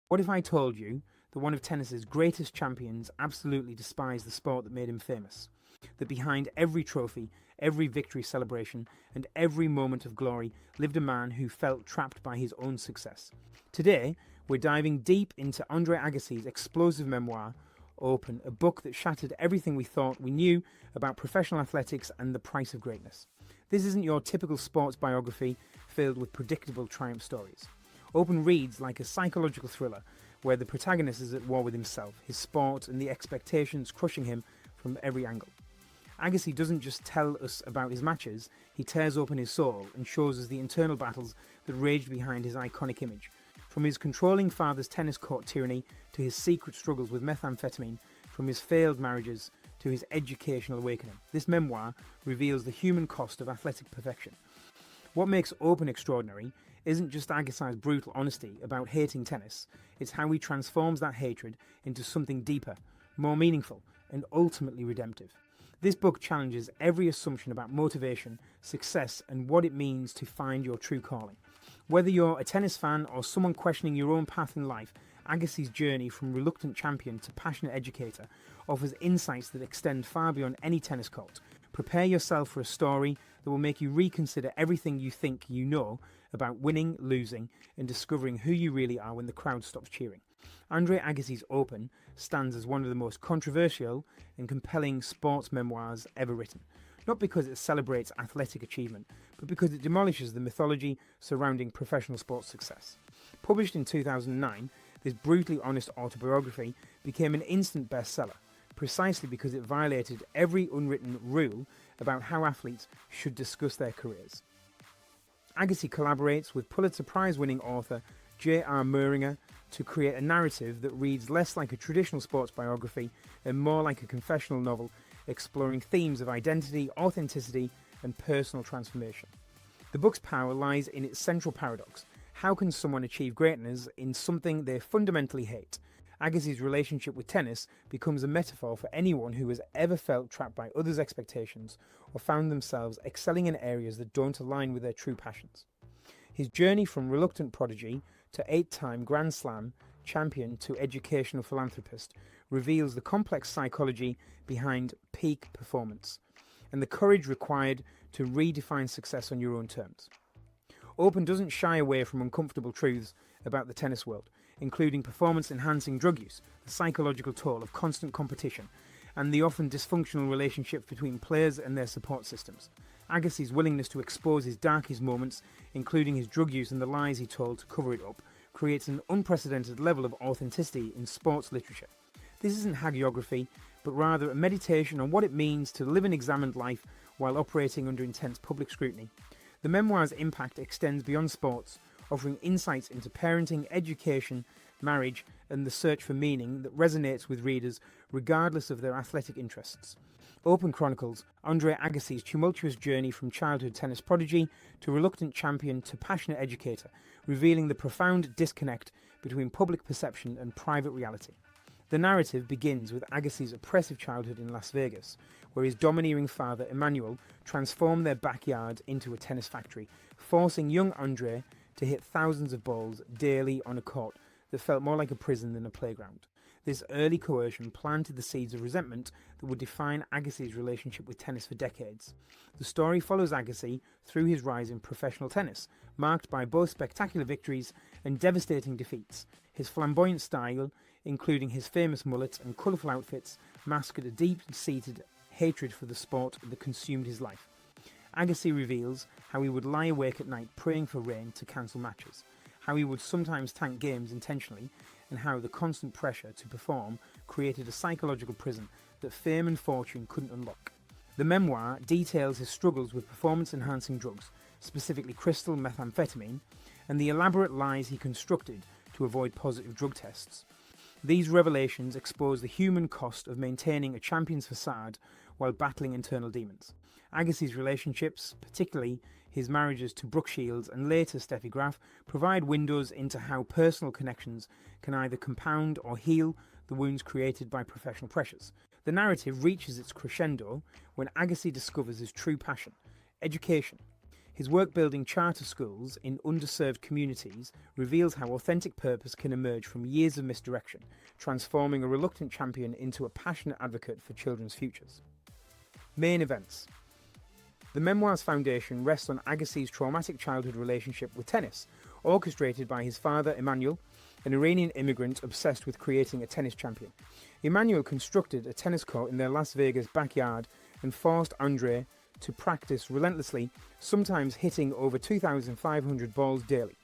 What if I told you that one of tennis's greatest champions absolutely despised the sport that made him famous? That behind every trophy, every victory celebration, and every moment of glory lived a man who felt trapped by his own success. Today, we're diving deep into Andre Agassi's explosive memoir, Open, a book that shattered everything we thought we knew about professional athletics and the price of greatness. This isn't your typical sports biography filled with predictable triumph stories. Open reads like a psychological thriller where the protagonist is at war with himself, his sport, and the expectations crushing him from every angle. Agassi doesn't just tell us about his matches, he tears open his soul and shows us the internal battles that raged behind his iconic image. From his controlling father's tennis court tyranny to his secret struggles with methamphetamine, from his failed marriages to his educational awakening, this memoir reveals the human cost of athletic perfection. What makes Open extraordinary isn't just Agassi's brutal honesty about hating tennis, it's how he transforms that hatred into something deeper, more meaningful, and ultimately redemptive. This book challenges every assumption about motivation, success, and what it means to find your true calling. Whether you're a tennis fan or someone questioning your own path in life, Agassi's journey from reluctant champion to passionate educator offers insights that extend far beyond any tennis court. Prepare yourself for a story that will make you reconsider everything you think you know about winning, losing, and discovering who you really are when the crowd stops cheering. Andre Agassi's Open stands as one of the most controversial and compelling sports memoirs ever written. Not because it celebrates athletic achievement, but because it demolishes the mythology surrounding professional sports success. Published in 2009, this brutally honest autobiography became an instant bestseller, precisely because it violated every unwritten rule about how athletes should discuss their careers. Agassi collaborates with Pulitzer Prize-winning author J.R. Muringer to create a narrative that reads less like a traditional sports biography and more like a confessional novel exploring themes of identity, authenticity, and personal transformation. The book's power lies in its central paradox. How can someone achieve greatness in something they fundamentally hate? Agassi's relationship with tennis becomes a metaphor for anyone who has ever felt trapped by others' expectations or found themselves excelling in areas that don't align with their true passions. His journey from reluctant prodigy to 8-time Grand Slam champion to educational philanthropist reveals the complex psychology behind peak performance and the courage required to redefine success on your own terms. Open doesn't shy away from uncomfortable truths about the tennis world, including performance-enhancing drug use, the psychological toll of constant competition, and the often dysfunctional relationships between players and their support systems. Agassi's willingness to expose his darkest moments, including his drug use and the lies he told to cover it up, creates an unprecedented level of authenticity in sports literature. This isn't hagiography, but rather a meditation on what it means to live an examined life while operating under intense public scrutiny. The memoir's impact extends beyond sports, offering insights into parenting, education, marriage, and the search for meaning that resonates with readers regardless of their athletic interests. Open chronicles Andre Agassi's tumultuous journey from childhood tennis prodigy to reluctant champion to passionate educator, revealing the profound disconnect between public perception and private reality. The narrative begins with Agassi's oppressive childhood in Las Vegas, where his domineering father, Emmanuel, transformed their backyard into a tennis factory, forcing young Andre to hit thousands of balls daily on a court that felt more like a prison than a playground. This early coercion planted the seeds of resentment that would define Agassi's relationship with tennis for decades. The story follows Agassi through his rise in professional tennis, marked by both spectacular victories and devastating defeats. His flamboyant style, including his famous mullet and colourful outfits, masked a deep-seated hatred for the sport that consumed his life. Agassi reveals how he would lie awake at night praying for rain to cancel matches, how he would sometimes tank games intentionally, and how the constant pressure to perform created a psychological prison that fame and fortune couldn't unlock. The memoir details his struggles with performance-enhancing drugs, specifically crystal methamphetamine, and the elaborate lies he constructed to avoid positive drug tests. These revelations expose the human cost of maintaining a champion's facade while battling internal demons. Agassi's relationships, particularly his marriages to Brooke Shields and later Steffi Graf, provide windows into how personal connections can either compound or heal the wounds created by professional pressures. The narrative reaches its crescendo when Agassi discovers his true passion, education. His work building charter schools in underserved communities reveals how authentic purpose can emerge from years of misdirection, transforming a reluctant champion into a passionate advocate for children's futures. Main events. The Memoir's foundation rests on Agassi's traumatic childhood relationship with tennis, orchestrated by his father Emmanuel, an Iranian immigrant obsessed with creating a tennis champion. Emmanuel constructed a tennis court in their Las Vegas backyard and forced Andre to practice relentlessly, sometimes hitting over 2,500 balls daily.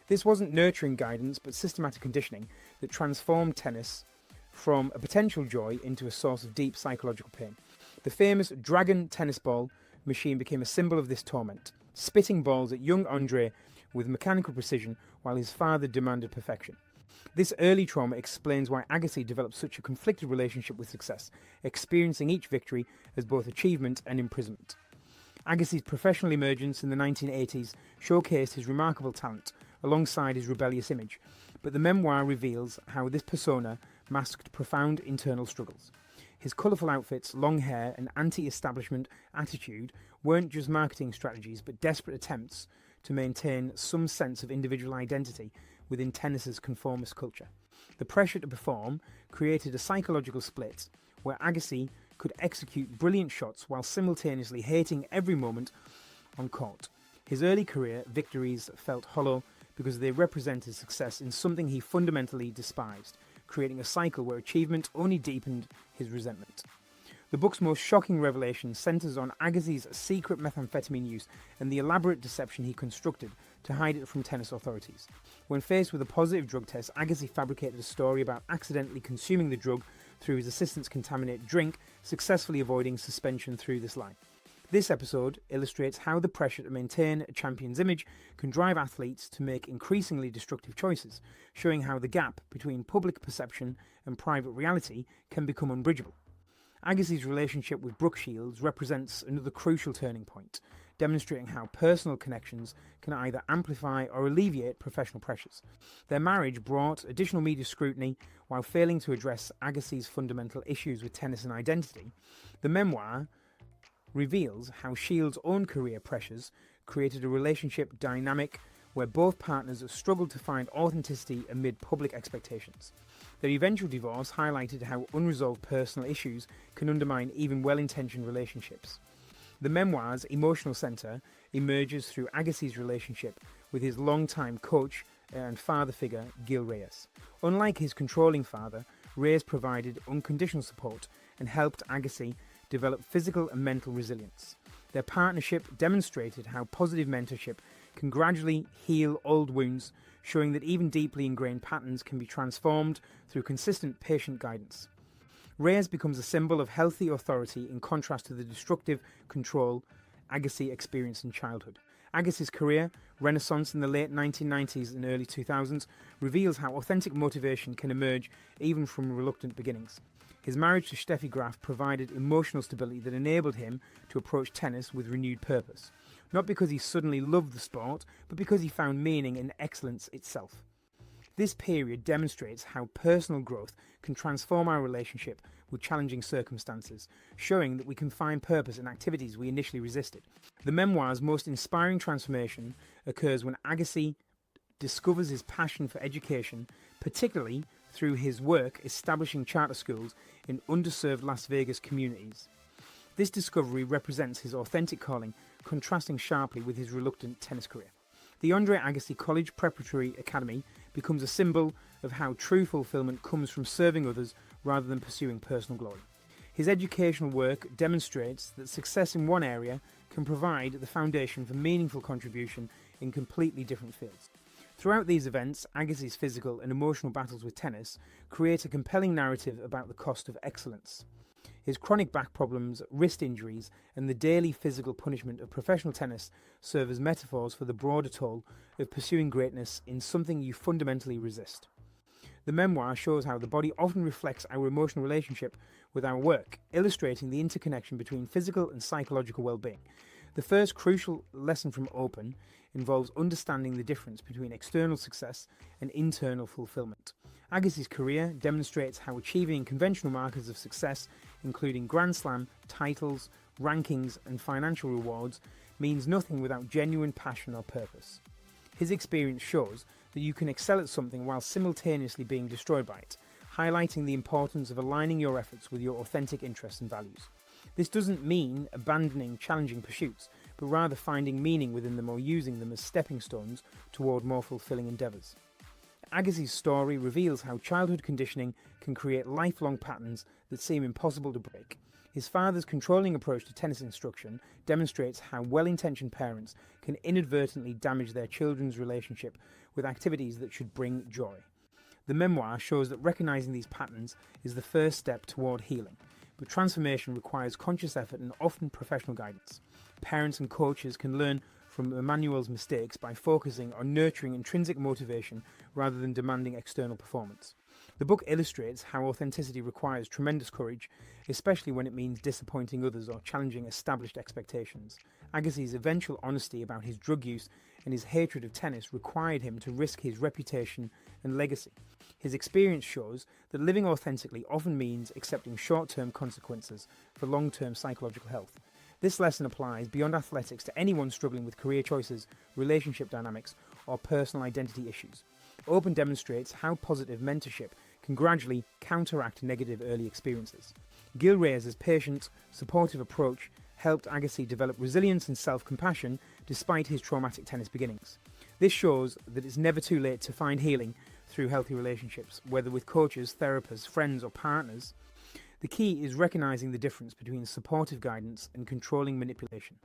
This wasn't nurturing guidance, but systematic conditioning that transformed tennis from a potential joy into a source of deep psychological pain. The famous dragon tennis ball machine became a symbol of this torment, spitting balls at young Andre with mechanical precision while his father demanded perfection. This early trauma explains why Agassi developed such a conflicted relationship with success, experiencing each victory as both achievement and imprisonment. Agassi's professional emergence in the 1980s showcased his remarkable talent alongside his rebellious image, but the memoir reveals how this persona masked profound internal struggles. His colourful outfits, long hair, and anti-establishment attitude weren't just marketing strategies, but desperate attempts to maintain some sense of individual identity within tennis's conformist culture. The pressure to perform created a psychological split where Agassi could execute brilliant shots while simultaneously hating every moment on court. His early career victories felt hollow because they represented success in something he fundamentally despised, creating a cycle where achievement only deepened his resentment. The book's most shocking revelation centres on Agassi's secret methamphetamine use and the elaborate deception he constructed to hide it from tennis authorities. When faced with a positive drug test, Agassi fabricated a story about accidentally consuming the drug through his assistant's contaminated drink, successfully avoiding suspension through this lie. This episode illustrates how the pressure to maintain a champion's image can drive athletes to make increasingly destructive choices, showing how the gap between public perception and private reality can become unbridgeable. Agassi's relationship with Brooke Shields represents another crucial turning point, demonstrating how personal connections can either amplify or alleviate professional pressures. Their marriage brought additional media scrutiny while failing to address Agassi's fundamental issues with tennis and identity. The memoir reveals how Shields' own career pressures created a relationship dynamic where both partners struggled to find authenticity amid public expectations. Their eventual divorce highlighted how unresolved personal issues can undermine even well-intentioned relationships. The memoir's emotional centre emerges through Agassi's relationship with his longtime coach and father figure, Gil Reyes. Unlike his controlling father, Reyes provided unconditional support and helped Agassi develop physical and mental resilience. Their partnership demonstrated how positive mentorship can gradually heal old wounds, showing that even deeply ingrained patterns can be transformed through consistent patient guidance. Reyes becomes a symbol of healthy authority in contrast to the destructive control Agassi experienced in childhood. Agassi's career renaissance in the late 1990s and early 2000s reveals how authentic motivation can emerge even from reluctant beginnings. His marriage to Steffi Graf provided emotional stability that enabled him to approach tennis with renewed purpose, not because he suddenly loved the sport, but because he found meaning in excellence itself. This period demonstrates how personal growth can transform our relationship with challenging circumstances, showing that we can find purpose in activities we initially resisted. The memoir's most inspiring transformation occurs when Agassi discovers his passion for education, particularly through his work establishing charter schools in underserved Las Vegas communities. This discovery represents his authentic calling, contrasting sharply with his reluctant tennis career. The Andre Agassi College Preparatory Academy becomes a symbol of how true fulfillment comes from serving others rather than pursuing personal glory. His educational work demonstrates that success in one area can provide the foundation for meaningful contribution in completely different fields. Throughout these events, Agassi's physical and emotional battles with tennis create a compelling narrative about the cost of excellence. His chronic back problems, wrist injuries, and the daily physical punishment of professional tennis serve as metaphors for the broader toll of pursuing greatness in something you fundamentally resist. The memoir shows how the body often reflects our emotional relationship with our work, illustrating the interconnection between physical and psychological well-being. The first crucial lesson from Open involves understanding the difference between external success and internal fulfillment. Agassi's career demonstrates how achieving conventional markers of success, including Grand Slam, titles, rankings, and financial rewards, means nothing without genuine passion or purpose. His experience shows that you can excel at something while simultaneously being destroyed by it, highlighting the importance of aligning your efforts with your authentic interests and values. This doesn't mean abandoning challenging pursuits, but rather finding meaning within them or using them as stepping stones toward more fulfilling endeavours. Agassi's story reveals how childhood conditioning can create lifelong patterns that seem impossible to break. His father's controlling approach to tennis instruction demonstrates how well-intentioned parents can inadvertently damage their children's relationship with activities that should bring joy. The memoir shows that recognizing these patterns is the first step toward healing, but transformation requires conscious effort and often professional guidance. Parents and coaches can learn from Emmanuel's mistakes by focusing on nurturing intrinsic motivation rather than demanding external performance. The book illustrates how authenticity requires tremendous courage, especially when it means disappointing others or challenging established expectations. Agassi's eventual honesty about his drug use and his hatred of tennis required him to risk his reputation and legacy. His experience shows that living authentically often means accepting short-term consequences for long-term psychological health. This lesson applies beyond athletics to anyone struggling with career choices, relationship dynamics, or personal identity issues. Open demonstrates how positive mentorship can gradually counteract negative early experiences. Gil Reyes' patient, supportive approach helped Agassi develop resilience and self-compassion despite his traumatic tennis beginnings. This shows that it's never too late to find healing through healthy relationships, whether with coaches, therapists, friends, or partners. The key is recognizing the difference between supportive guidance and controlling manipulation.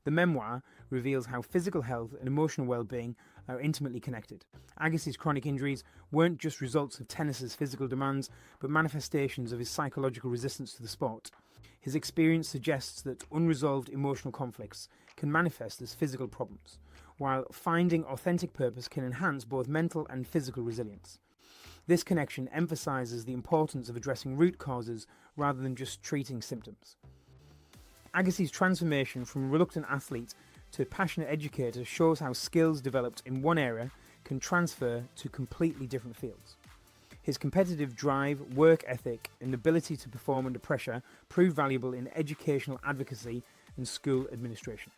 The memoir reveals how physical health and emotional well-being are intimately connected. Agassi's chronic injuries weren't just results of tennis's physical demands, but manifestations of his psychological resistance to the sport. His experience suggests that unresolved emotional conflicts can manifest as physical problems, while finding authentic purpose can enhance both mental and physical resilience. This connection emphasizes the importance of addressing root causes rather than just treating symptoms. Agassi's transformation from reluctant athlete to passionate educator shows how skills developed in one area can transfer to completely different fields. His competitive drive, work ethic, and ability to perform under pressure prove valuable in educational advocacy and school administration.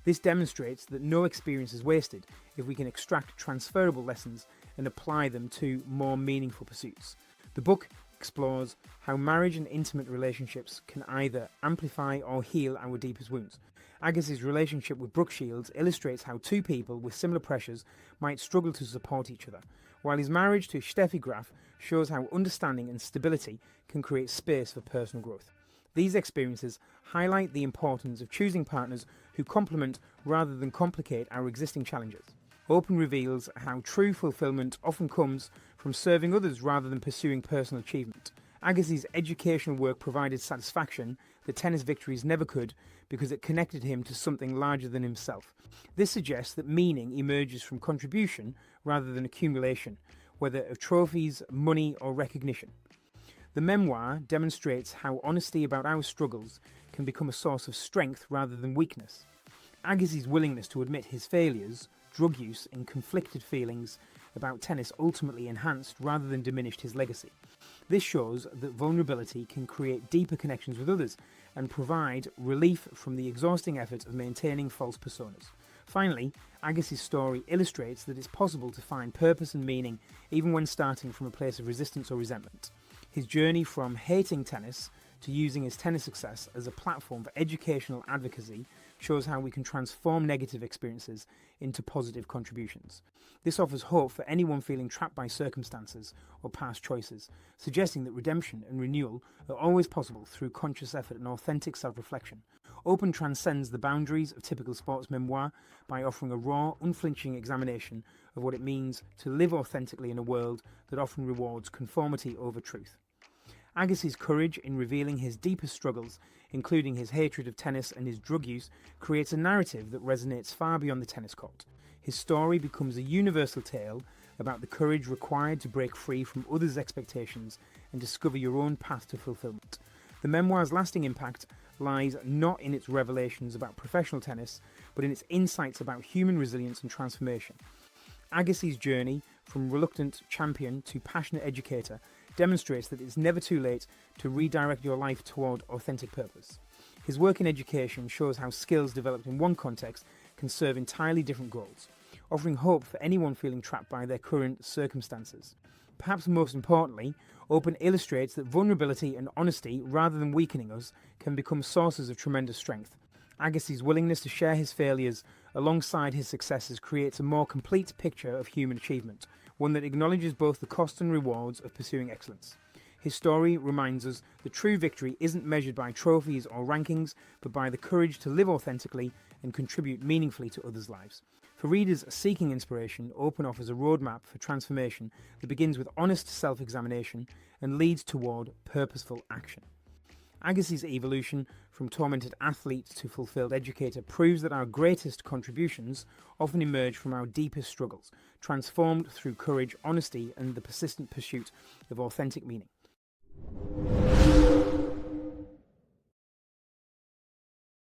This demonstrates that no experience is wasted if we can extract transferable lessons and apply them to more meaningful pursuits. The book explores how marriage and intimate relationships can either amplify or heal our deepest wounds. Agassi's relationship with Brooke Shields illustrates how two people with similar pressures might struggle to support each other, while his marriage to Steffi Graf shows how understanding and stability can create space for personal growth. These experiences highlight the importance of choosing partners who complement rather than complicate our existing challenges. Open reveals how true fulfillment often comes from serving others rather than pursuing personal achievement. Agassi's educational work provided satisfaction that tennis victories never could because it connected him to something larger than himself. This suggests that meaning emerges from contribution rather than accumulation, whether of trophies, money, or recognition. The memoir demonstrates how honesty about our struggles can become a source of strength rather than weakness. Agassi's willingness to admit his failures, drug use, and conflicted feelings about tennis ultimately enhanced rather than diminished his legacy. This shows that vulnerability can create deeper connections with others and provide relief from the exhausting effort of maintaining false personas. Finally, Agassi's story illustrates that it's possible to find purpose and meaning even when starting from a place of resistance or resentment. His journey from hating tennis to using his tennis success as a platform for educational advocacy shows how we can transform negative experiences into positive contributions. This offers hope for anyone feeling trapped by circumstances or past choices, suggesting that redemption and renewal are always possible through conscious effort and authentic self-reflection. Open transcends the boundaries of typical sports memoir by offering a raw, unflinching examination of what it means to live authentically in a world that often rewards conformity over truth. Agassi's courage in revealing his deepest struggles, including his hatred of tennis and his drug use, creates a narrative that resonates far beyond the tennis court. His story becomes a universal tale about the courage required to break free from others' expectations and discover your own path to fulfillment. The memoir's lasting impact lies not in its revelations about professional tennis, but in its insights about human resilience and transformation. Agassi's journey from reluctant champion to passionate educator demonstrates that it's never too late to redirect your life toward authentic purpose. His work in education shows how skills developed in one context can serve entirely different goals, offering hope for anyone feeling trapped by their current circumstances. Perhaps most importantly, Open illustrates that vulnerability and honesty, rather than weakening us, can become sources of tremendous strength. Agassi's willingness to share his failures alongside his successes creates a more complete picture of human achievement, one that acknowledges both the costs and rewards of pursuing excellence. His story reminds us that true victory isn't measured by trophies or rankings, but by the courage to live authentically and contribute meaningfully to others' lives. For readers seeking inspiration, Open offers a roadmap for transformation that begins with honest self-examination and leads toward purposeful action. Agassi's evolution from tormented athlete to fulfilled educator proves that our greatest contributions often emerge from our deepest struggles, transformed through courage, honesty, and the persistent pursuit of authentic meaning.